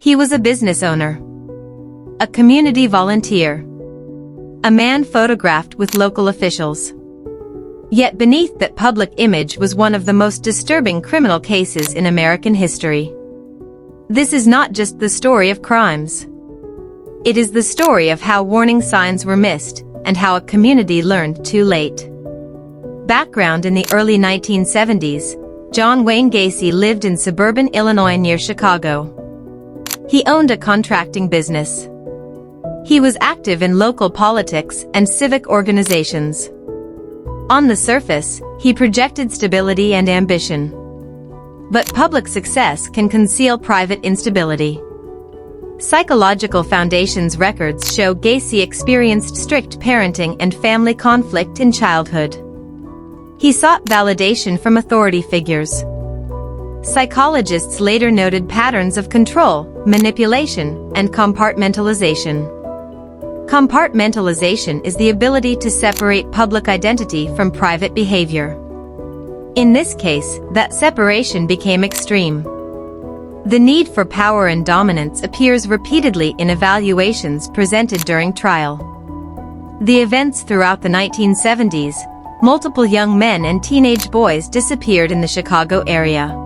He was a business owner, a community volunteer, a man photographed with local officials. Yet beneath that public image was one of the most disturbing criminal cases in American history. This is not just the story of crimes. It is the story of how warning signs were missed and how a community learned too late. Background: in the early 1970s, John Wayne Gacy lived in suburban Illinois near Chicago. He owned a contracting business. He was active in local politics and civic organizations. On the surface, he projected stability and ambition. But public success can conceal private instability. Psychological Foundation's records show Gacy experienced strict parenting and family conflict in childhood. He sought validation from authority figures. Psychologists later noted patterns of control, manipulation, and compartmentalization. Compartmentalization is the ability to separate public identity from private behavior. In this case, that separation became extreme. The need for power and dominance appears repeatedly in evaluations presented during trial. The events throughout the 1970s, multiple young men and teenage boys disappeared in the Chicago area.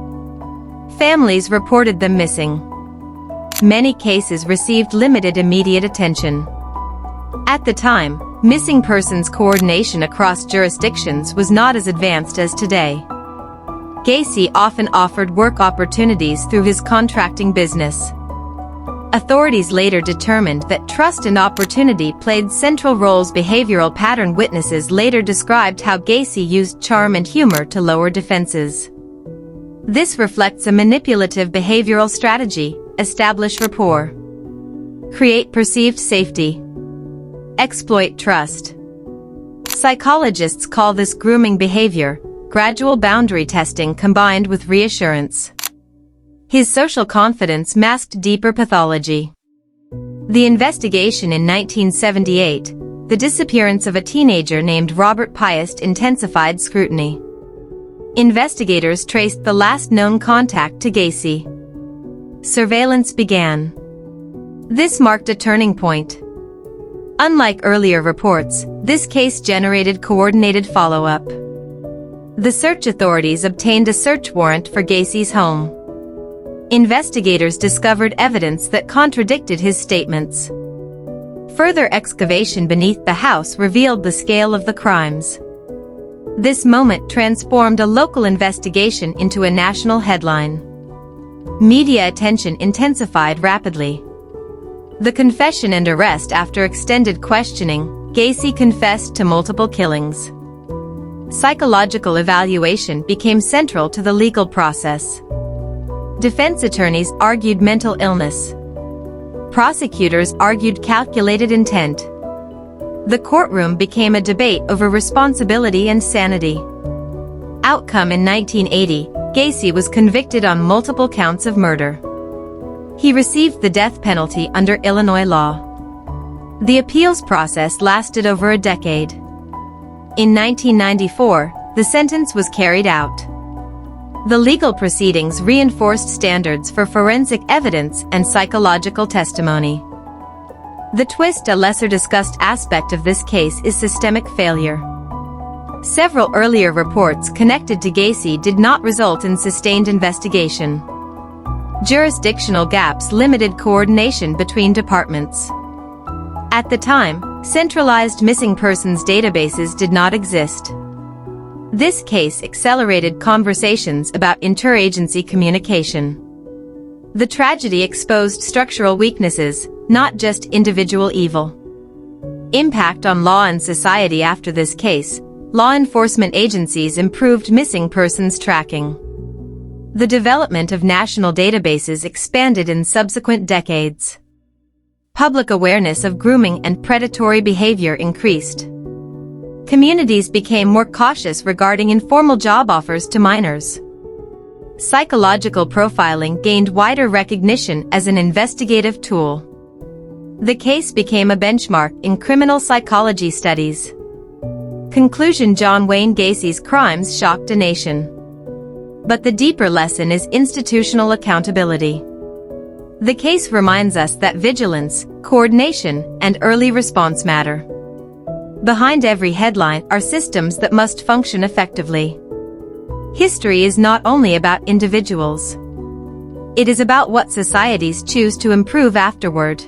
Families reported them missing. Many cases received limited immediate attention. At the time, missing persons coordination across jurisdictions was not as advanced as today. Gacy often offered work opportunities through his contracting business. Authorities later determined that trust and opportunity played central roles. Behavioral pattern witnesses later described how Gacy used charm and humor to lower defenses. This reflects a manipulative behavioral strategy: establish rapport, create perceived safety, exploit trust. Psychologists call this grooming behavior, gradual boundary testing combined with reassurance. His social confidence masked deeper pathology. The investigation in 1978, the disappearance of a teenager named Robert Piest, intensified scrutiny. Investigators traced the last known contact to Gacy. Surveillance began. This marked a turning point. Unlike earlier reports, this case generated coordinated follow-up. The search authorities obtained a search warrant for Gacy's home. Investigators discovered evidence that contradicted his statements. Further excavation beneath the house revealed the scale of the crimes. This moment transformed a local investigation into a national headline. Media attention intensified rapidly. The confession and arrest: after extended questioning, Gacy confessed to multiple killings. Psychological evaluation became central to the legal process. Defense attorneys argued mental illness. Prosecutors argued calculated intent. The courtroom became a debate over responsibility and sanity. Outcome: in 1980, Gacy was convicted on multiple counts of murder. He received the death penalty under Illinois law. The appeals process lasted over a decade. In 1994, the sentence was carried out. The legal proceedings reinforced standards for forensic evidence and psychological testimony. The twist: a lesser discussed aspect of this case is systemic failure. Several earlier reports connected to Gacy did not result in sustained investigation. Jurisdictional gaps limited coordination between departments. At the time, centralized missing persons databases did not exist. This case accelerated conversations about interagency communication. The tragedy exposed structural weaknesses, not just individual evil. Impact on law and society: after this case, law enforcement agencies improved missing persons tracking. The development of national databases expanded in subsequent decades. Public awareness of grooming and predatory behavior increased. Communities became more cautious regarding informal job offers to minors. Psychological profiling gained wider recognition as an investigative tool. The case became a benchmark in criminal psychology studies. Conclusion: John Wayne Gacy's crimes shocked a nation. But the deeper lesson is institutional accountability. The case reminds us that vigilance, coordination, and early response matter. Behind every headline are systems that must function effectively. History is not only about individuals. It is about what societies choose to improve afterward.